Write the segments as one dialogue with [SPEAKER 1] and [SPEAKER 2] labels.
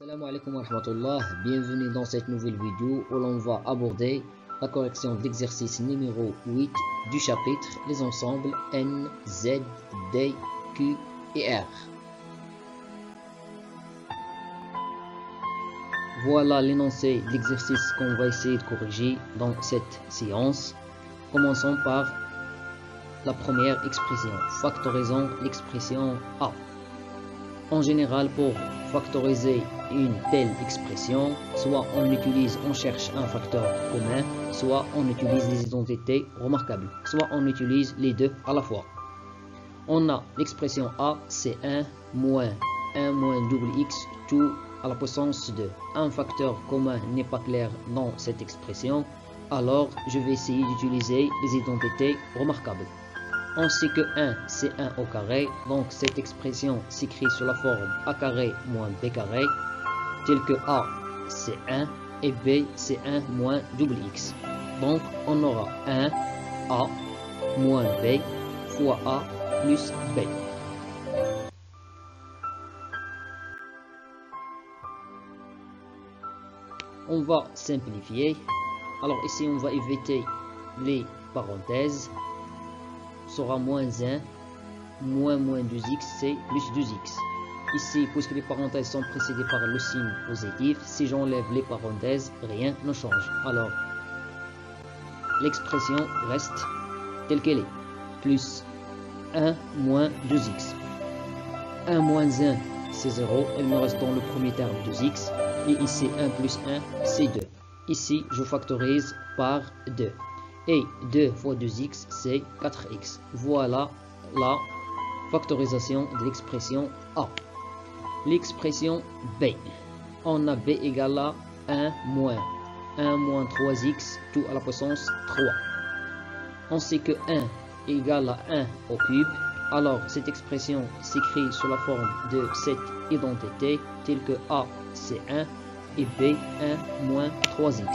[SPEAKER 1] Salam alaikum wa rahmatullah, bienvenue dans cette nouvelle vidéo où l'on va aborder la correction de l'exercice numéro 8 du chapitre les ensembles N, Z, D, Q et R. Voilà l'énoncé de l'exercice qu'on va essayer de corriger dans cette séance. Commençons par la première expression, factorisons l'expression A. En général, pour factoriser une telle expression, soit on cherche un facteur commun, soit on utilise les identités remarquables, soit on utilise les deux à la fois. On a l'expression A, c'est 1 moins double x, tout à la puissance de. Un facteur commun n'est pas clair dans cette expression, alors je vais essayer d'utiliser les identités remarquables. On sait que 1 c'est 1 au carré, donc cette expression s'écrit sous la forme a carré moins b carré, tel que a c'est 1 et b c'est 1 moins double x. Donc on aura 1 a moins b fois a plus b. On va simplifier. Alors ici on va éviter les parenthèses. Sera moins 1, moins 2x, c'est plus 2x. Ici, puisque les parenthèses sont précédées par le signe positif, si j'enlève les parenthèses, rien ne change. Alors, l'expression reste telle qu'elle est. Plus 1 moins 2x. 1 moins 1, c'est 0. Il me reste dans le premier terme 2x. Et ici, 1 plus 1, c'est 2. Ici, je factorise par 2. Et 2 fois 2x, c'est 4x. Voilà la factorisation de l'expression A. L'expression B. On a B égale à 1 moins 3x, tout à la puissance 3. On sait que 1 égale à 1 au cube. Alors, cette expression s'écrit sous la forme de cette identité, telle que A, c'est 1, et B, 1 moins 3x.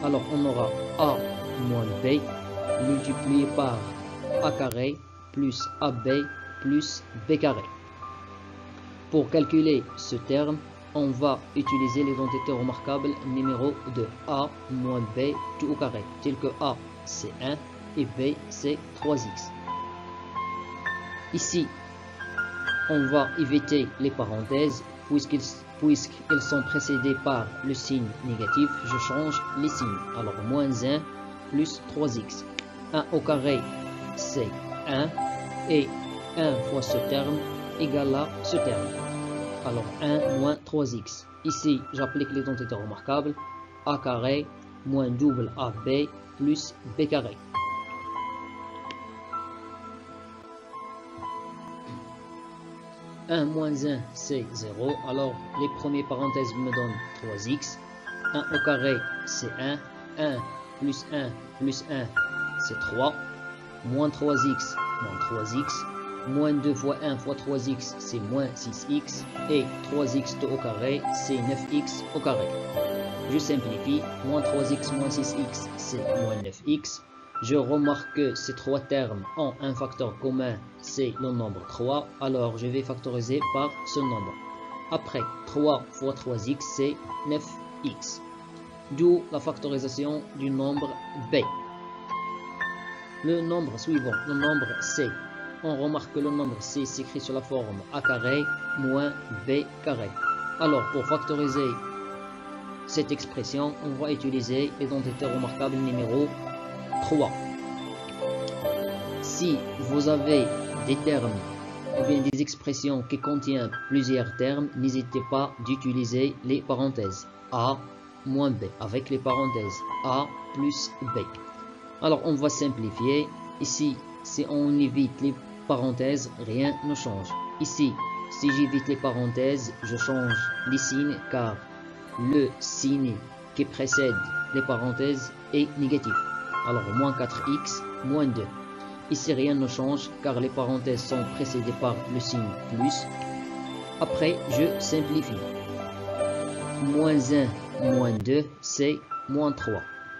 [SPEAKER 1] Alors, on aura A moins b multiplié par a carré plus ab plus b carré. Pour calculer ce terme, on va utiliser l'identité remarquable numéro 2, a moins b tout au carré, tel que a c'est 1 et b c'est 3x. Ici, on va éviter les parenthèses puisqu'elles sont précédées par le signe négatif. Je change les signes. Alors moins 1 plus 3x. 1 au carré, c'est 1. Et 1 fois ce terme égale à ce terme. Alors 1 moins 3x. Ici, j'applique l'identité remarquable. A carré moins double AB plus B carré. « 1 moins 1, c'est 0. Alors, les premières parenthèses me donnent 3x. 1 au carré, c'est 1. 1 plus 1 plus 1, c'est 3. Moins 3x, moins 3x. Moins 2 fois 1 fois 3x, c'est moins 6x. Et 3x tout au carré, c'est 9x au carré. Je simplifie. Moins 3x moins 6x, c'est moins 9x. Je remarque que ces trois termes ont un facteur commun, c'est le nombre 3. Alors, je vais factoriser par ce nombre. Après, 3 fois 3x, c'est 9x. D'où la factorisation du nombre b. Le nombre suivant, le nombre c. On remarque que le nombre c s'écrit sur la forme a carré moins b carré. Alors, pour factoriser cette expression, on va utiliser l'identité remarquable numéro 3. Si vous avez des termes ou bien des expressions qui contiennent plusieurs termes, n'hésitez pas d'utiliser les parenthèses. A moins b avec les parenthèses a plus b. Alors on va simplifier. Ici, si on évite les parenthèses, rien ne change. Ici, si j'évite les parenthèses, je change les signes car le signe qui précède les parenthèses est négatif. Alors moins 4x moins 2. Ici rien ne change car les parenthèses sont précédées par le signe plus. Après je simplifie. Moins 1 moins 2 c'est moins 3.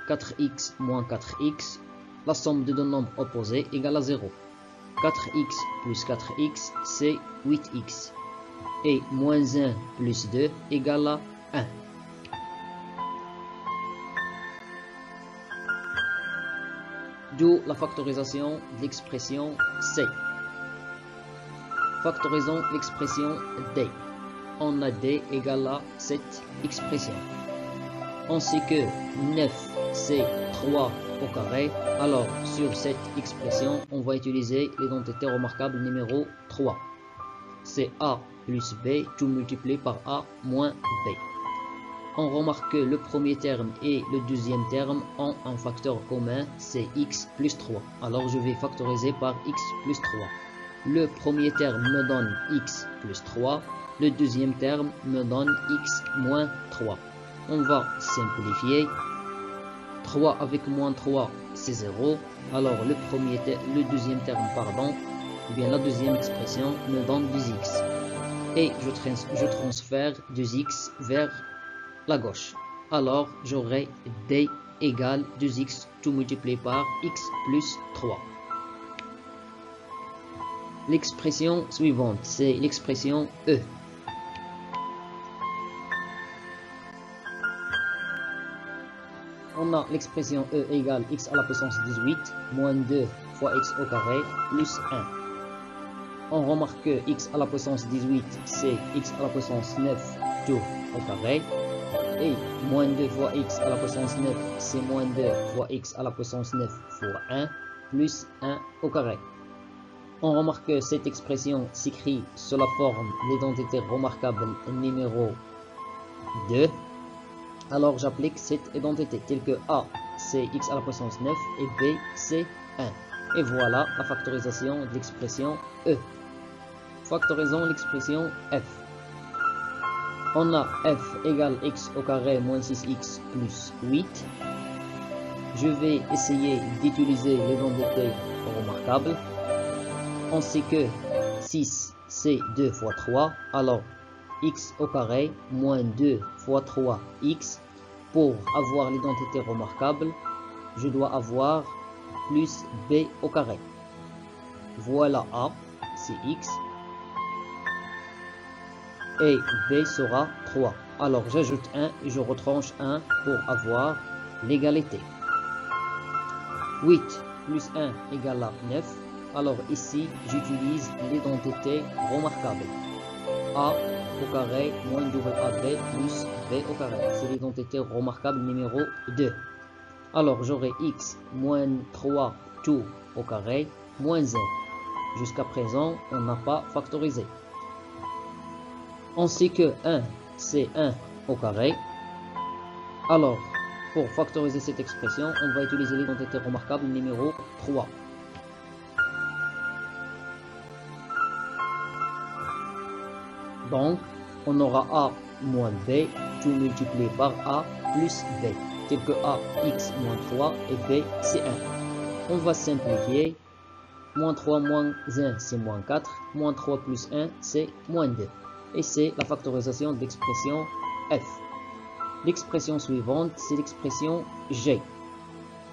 [SPEAKER 1] 4x moins 4x, la somme de deux nombres opposés égale à 0. 4x plus 4x c'est 8x. Et moins 1 plus 2 égale à 1. D'où la factorisation de l'expression C. Factorisons l'expression D. On a D égale à cette expression. On sait que 9 c'est 3 au carré. Alors sur cette expression, on va utiliser l'identité remarquable numéro 3. C'est A plus B, tout multiplié par A moins B. On remarque que le premier terme et le deuxième terme ont un facteur commun, c'est x plus 3. Alors je vais factoriser par x plus 3. Le premier terme me donne x plus 3. Le deuxième terme me donne x moins 3. On va simplifier. 3 avec moins 3, c'est 0. Alors le deuxième terme, ou bien la deuxième expression me donne 2x. Et je transfère 2x vers la gauche. Alors j'aurai D égale 2x tout multiplié par x plus 3. L'expression suivante, c'est l'expression E. On a l'expression E égale x à la puissance 18 moins 2 fois x au carré plus 1. On remarque que x à la puissance 18 c'est x à la puissance 9 tout au carré. Et moins 2 fois x à la puissance 9 c'est moins 2 fois x à la puissance 9 fois 1 plus 1 au carré. On remarque que cette expression s'écrit sous la forme d'identité remarquable numéro 2. Alors j'applique cette identité telle que A c'est x à la puissance 9 et B c'est 1. Et voilà la factorisation de l'expression E. Factorisons l'expression F. On a f égale x au carré moins 6x plus 8. Je vais essayer d'utiliser l'identité remarquable. On sait que 6 c'est 2 fois 3. Alors x au carré moins 2 fois 3x. Pour avoir l'identité remarquable, je dois avoir plus b au carré. Voilà A, c'est x. Et b sera 3. Alors j'ajoute 1 et je retranche 1 pour avoir l'égalité. 8 plus 1 égale à 9. Alors ici, j'utilise l'identité remarquable. A au carré moins double AB plus B au carré. C'est l'identité remarquable numéro 2. Alors j'aurai x moins 3 tout au carré moins 1. Jusqu'à présent, on n'a pas factorisé. On sait que 1, c'est 1 au carré. Alors, pour factoriser cette expression, on va utiliser l'identité remarquable numéro 3. Donc, on aura A moins B, tout multiplié par A plus B, tel que A, x moins 3 et B, c'est 1. On va simplifier. Moins 3 moins 1, c'est moins 4. Moins 3 plus 1, c'est moins 2. Et c'est la factorisation de l'expression F. L'expression suivante, c'est l'expression G.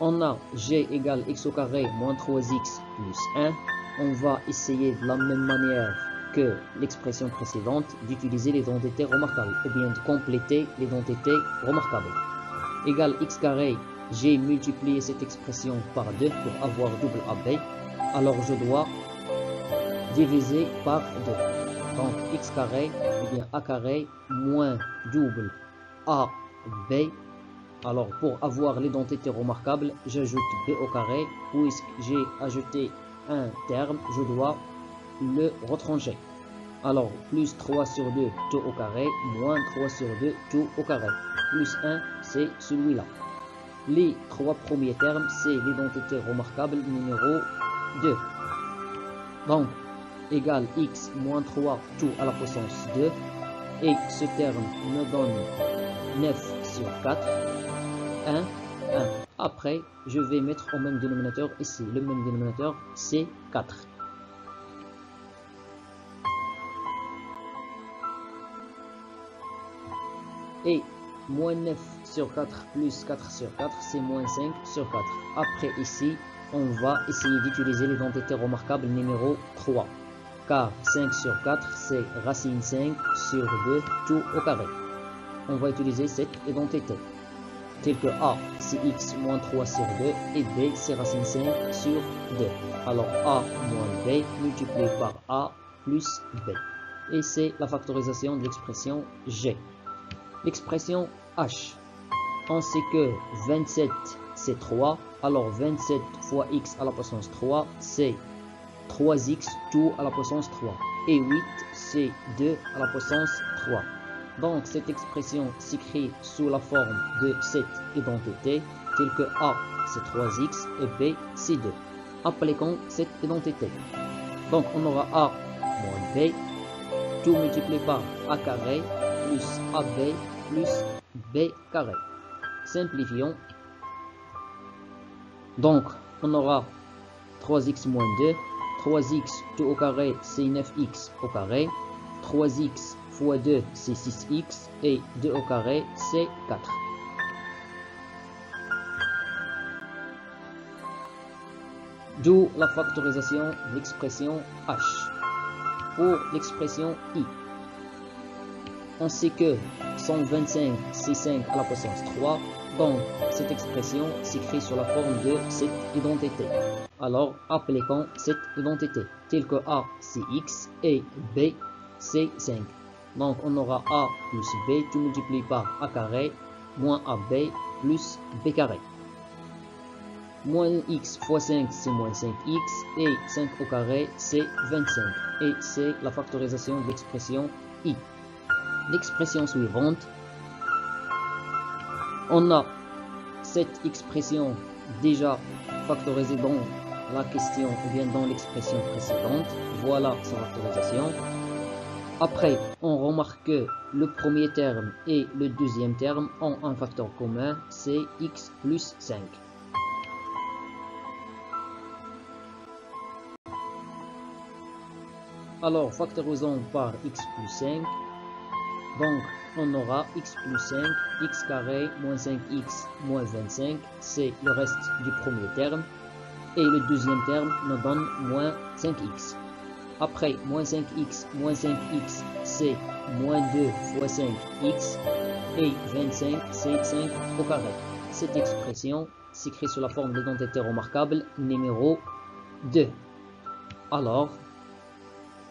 [SPEAKER 1] On a G égale x au carré moins 3x plus 1. On va essayer de la même manière que l'expression précédente d'utiliser l'identité remarquable, ou bien de compléter l'identité remarquable. Égale x carré, j'ai multiplié cette expression par 2 pour avoir double AB. Alors je dois diviser par 2. Donc x carré, ou bien a carré, moins double AB. Alors pour avoir l'identité remarquable, j'ajoute b au carré. Puisque j'ai ajouté un terme, je dois le retrancher. Alors plus 3 sur 2 tout au carré, moins 3 sur 2 tout au carré. Plus 1, c'est celui-là. Les trois premiers termes, c'est l'identité remarquable numéro 2. Donc, égale x moins 3 tout à la puissance 2. Et ce terme me donne 9 sur 4. 1, 1. Après, je vais mettre au même dénominateur ici. Le même dénominateur, c'est 4. Et moins 9 sur 4 plus 4 sur 4, c'est moins 5 sur 4. Après ici, on va essayer d'utiliser l'identité remarquable numéro 3. car 5 sur 4, c'est racine 5 sur 2, tout au carré. On va utiliser cette identité, telle que A, c'est x moins 3 sur 2, et B, c'est racine 5 sur 2. Alors A moins B multiplié par A plus B. Et c'est la factorisation de l'expression G. L'expression H, on sait que 27 c'est 3, alors 27 fois x à la puissance 3, c'est 3x tout à la puissance 3. Et 8, c'est 2 à la puissance 3. Donc cette expression s'écrit sous la forme de cette identité, telle que A, c'est 3x et B, c'est 2. Appliquons cette identité. Donc on aura A moins B, tout multiplié par A carré, plus AB, plus B carré. Simplifions. Donc, on aura 3x moins 2. 3x tout au carré, c'est 9x au carré. 3x fois 2, c'est 6x. Et 2 au carré, c'est 4. D'où la factorisation de l'expression H. Pour l'expression I, on sait que 125, c'est 5 à la puissance 3. Donc, cette expression s'écrit sur la forme de cette identité. Alors, appliquons cette identité, telle que A, c'est x, et B, c'est 5. Donc, on aura A plus B, tout multiplié par A carré, moins AB, plus B carré. Moins x fois 5, c'est moins 5x, et 5 au carré, c'est 25. Et c'est la factorisation de l'expression I. L'expression suivante, on a cette expression déjà factorisée dans la question ou bien dans l'expression précédente. Voilà sa factorisation. Après, on remarque que le premier terme et le deuxième terme ont un facteur commun, c'est x plus 5. Alors, factorisons par x plus 5. Donc, on aura x plus 5, x carré moins 5x moins 25, c'est le reste du premier terme. Et le deuxième terme nous donne moins 5x. Après, moins 5x, c'est moins 2 fois 5x. Et 25, c'est 5 au carré. Cette expression s'écrit sous la forme d'identité remarquable numéro 2. Alors,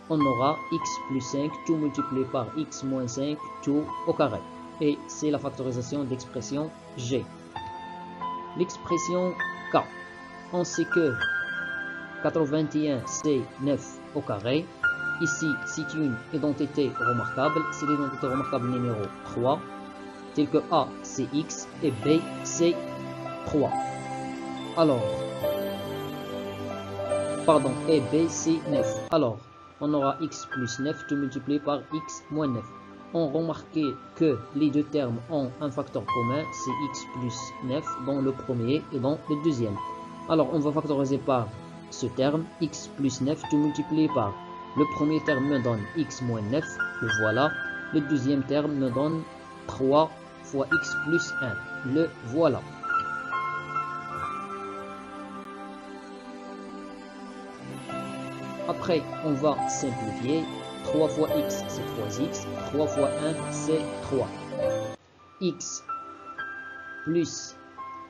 [SPEAKER 1] on aura x plus 5 tout multiplié par x moins 5 tout au carré. Et c'est la factorisation de l'expression G. L'expression K, on sait que 81 c'est 9 au carré. Ici c'est une identité remarquable, c'est l'identité remarquable numéro 3, telle que A c'est x et B c'est 3. Alors, pardon, et B c'est 9. Alors, on aura x plus 9 tout multiplié par x moins 9. On remarque que les deux termes ont un facteur commun, c'est x plus 9 dans le premier et dans le deuxième. Alors on va factoriser par ce terme, x plus 9 tout multiplié par le premier terme me donne x moins 9, le voilà. Le deuxième terme me donne 3 fois x plus 1, le voilà. Après, on va simplifier. 3 fois x, c'est 3x. 3 fois 1, c'est 3. X plus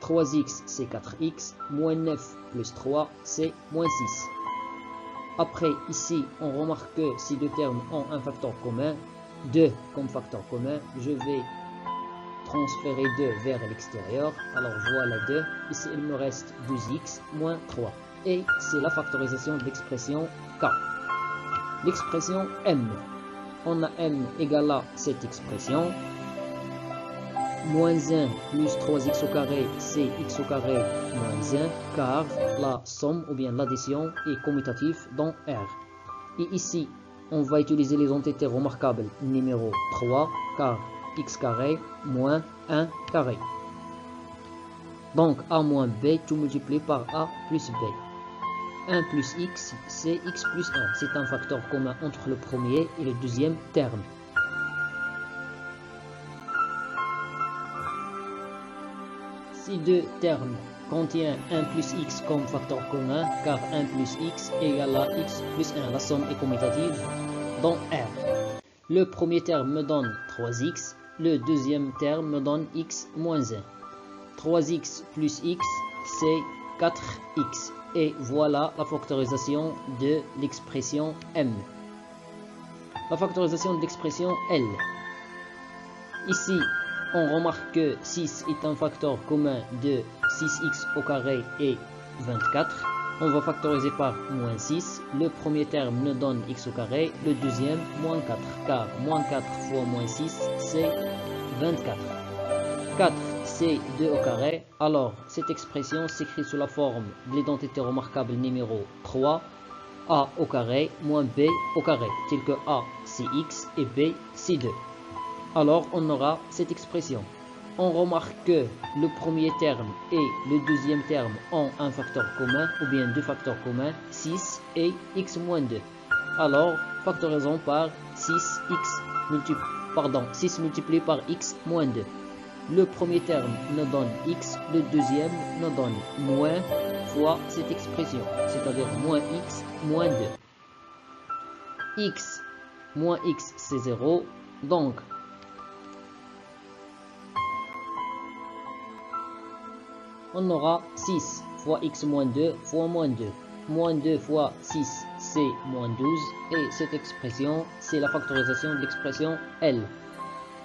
[SPEAKER 1] 3x, c'est 4x. Moins 9 plus 3, c'est moins 6. Après, ici, on remarque que ces deux termes ont un facteur commun. 2 comme facteur commun. Je vais transférer 2 vers l'extérieur. Alors, voilà 2. Ici, il me reste 2x moins 3. Et c'est la factorisation de l'expression K. L'expression M. On a M égale à cette expression. Moins 1 plus 3x au carré, c'est x au carré moins 1, car la somme ou bien l'addition est commutative dans R. Et ici, on va utiliser les entités remarquables numéro 3, car x carré moins 1 carré. Donc A moins B tout multiplié par A plus B. 1 plus x, c'est x plus 1. C'est un facteur commun entre le premier et le deuxième terme. Ces deux termes contient 1 plus x comme facteur commun, car 1 plus x égale à x plus 1. La somme est commutative dans R. Le premier terme me donne 3x, le deuxième terme me donne x moins 1. 3x plus x, c'est 4x. Et voilà la factorisation de l'expression m. La factorisation de l'expression L. Ici, on remarque que 6 est un facteur commun de 6x au carré et 24. On va factoriser par moins 6. Le premier terme nous donne x au carré, le deuxième moins 4. Car moins 4 fois moins 6, c'est 24. 4, c'est 2 au carré. Alors, cette expression s'écrit sous la forme de l'identité remarquable numéro 3. A au carré moins B au carré, tel que A c'est x et B c'est 2. Alors on aura cette expression. On remarque que le premier terme et le deuxième terme ont un facteur commun, ou bien deux facteurs communs, 6 et x moins 2. Alors factorisons par 6 multiplié par x moins 2. Le premier terme nous donne x, le deuxième nous donne moins fois cette expression, c'est-à-dire moins x moins 2. X moins x c'est 0, donc on aura 6 fois x moins 2 fois moins 2. Moins 2 fois 6 c'est moins 12, et cette expression c'est la factorisation de l'expression L.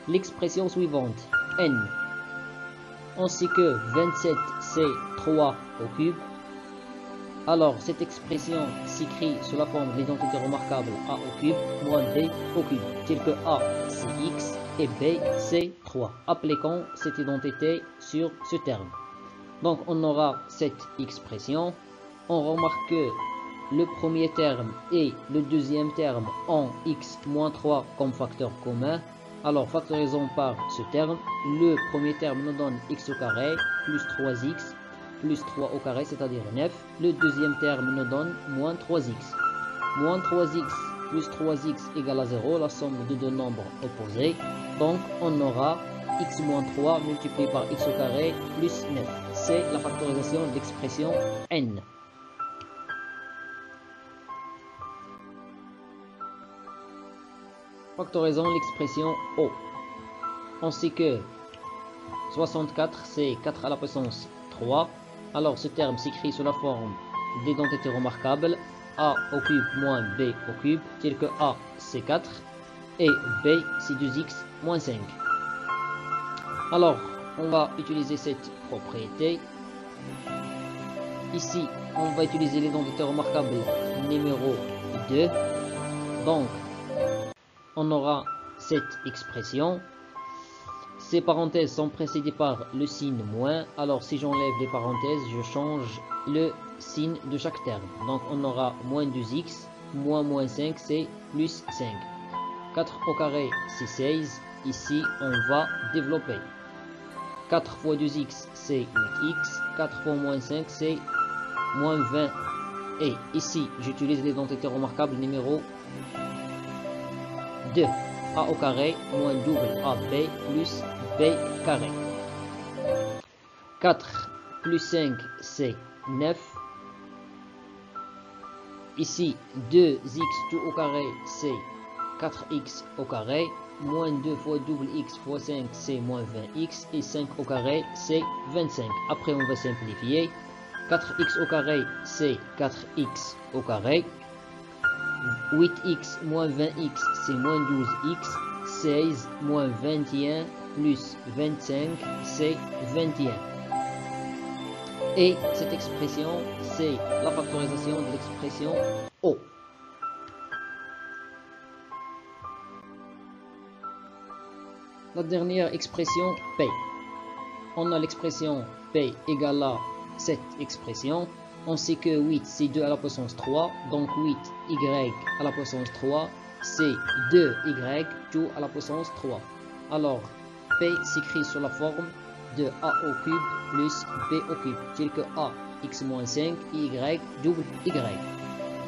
[SPEAKER 1] L'expression suivante, n. On sait que 27 c'est 3 au cube. Alors cette expression s'écrit sous la forme de l'identité remarquable a au cube moins b au cube, tel que a c'est x et b c'est 3. Appliquons cette identité sur ce terme. Donc on aura cette expression. On remarque que le premier terme et le deuxième terme ont x moins 3 comme facteur commun. Alors factorisons par ce terme. Le premier terme nous donne x au carré plus 3x plus 3 au carré, c'est-à-dire 9. Le deuxième terme nous donne moins 3x. Moins 3x plus 3x égale à 0, la somme de deux nombres opposés. Donc on aura x moins 3 multiplié par x au carré plus 9. C'est la factorisation de l'expression n. Factorisons l'expression O. On sait que 64 c'est 4 à la puissance 3. Alors ce terme s'écrit sous la forme d'identité remarquable a au cube moins b au cube, tel que a c'est 4 et b c'est 2x moins 5. Alors on va utiliser cette propriété. Ici on va utiliser l'identité remarquable numéro 2. Donc on aura cette expression. Ces parenthèses sont précédées par le signe moins. Alors si j'enlève les parenthèses, je change le signe de chaque terme. Donc on aura moins 2x, moins 5 c'est plus 5. 4 au carré c'est 16. Ici on va développer. 4 fois 2x c'est 8x. 4 fois moins 5 c'est moins 20. Et ici j'utilise l'identité remarquable numéro 2. A au carré moins double AB plus B carré. 4 plus 5 c'est 9. Ici 2x tout au carré c'est 4x au carré. Moins 2 fois double x fois 5 c'est moins 20x. Et 5 au carré c'est 25. Après on va simplifier. 4x au carré c'est 4x au carré. 8x moins 20x c'est moins 12x. 16 moins 21 plus 25 c'est 21. Et cette expression c'est la factorisation de l'expression O. La dernière expression P. On a l'expression P égale à cette expression. On sait que 8 c'est 2 à la puissance 3, donc 8y à la puissance 3 c'est 2y tout à la puissance 3. Alors P s'écrit sous la forme de a au cube plus b au cube, tel que a x moins 5 et y double y.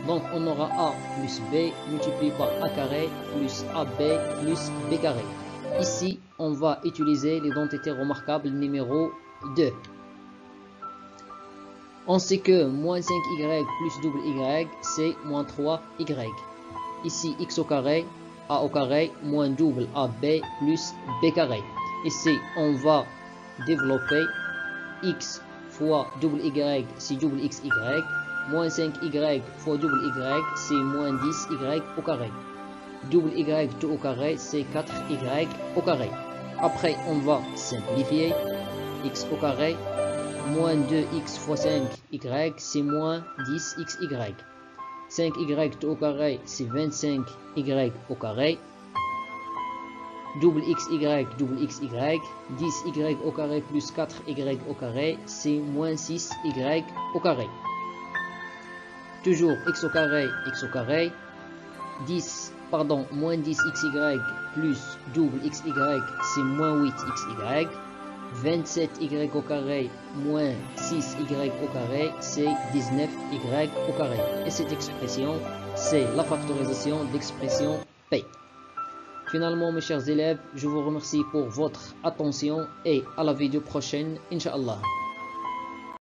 [SPEAKER 1] Donc on aura a plus b multiplié par a carré plus ab plus b carré. Ici on va utiliser l'identité remarquable numéro 2. On sait que moins 5y plus double y, c'est moins 3y. Ici, x au carré, a au carré, moins double ab plus b carré. Ici, on va développer x fois double y, c'est double xy. Moins 5y fois double y, c'est moins 10y au carré. Double y tout au carré, c'est 4y au carré. Après, on va simplifier. X au carré, moins 2x fois 5y, c'est moins 10xy. 5y tout au carré, c'est 25y au carré. Double xy, 10y au carré plus 4y au carré, c'est moins 6y au carré. Toujours x au carré, moins 10xy plus double xy, c'est moins 8xy. 27y au carré moins 6y au carré, c'est 19y au carré. Et cette expression, c'est la factorisation de l'expression P. Finalement, mes chers élèves, je vous remercie pour votre attention et à la vidéo prochaine, Inch'Allah.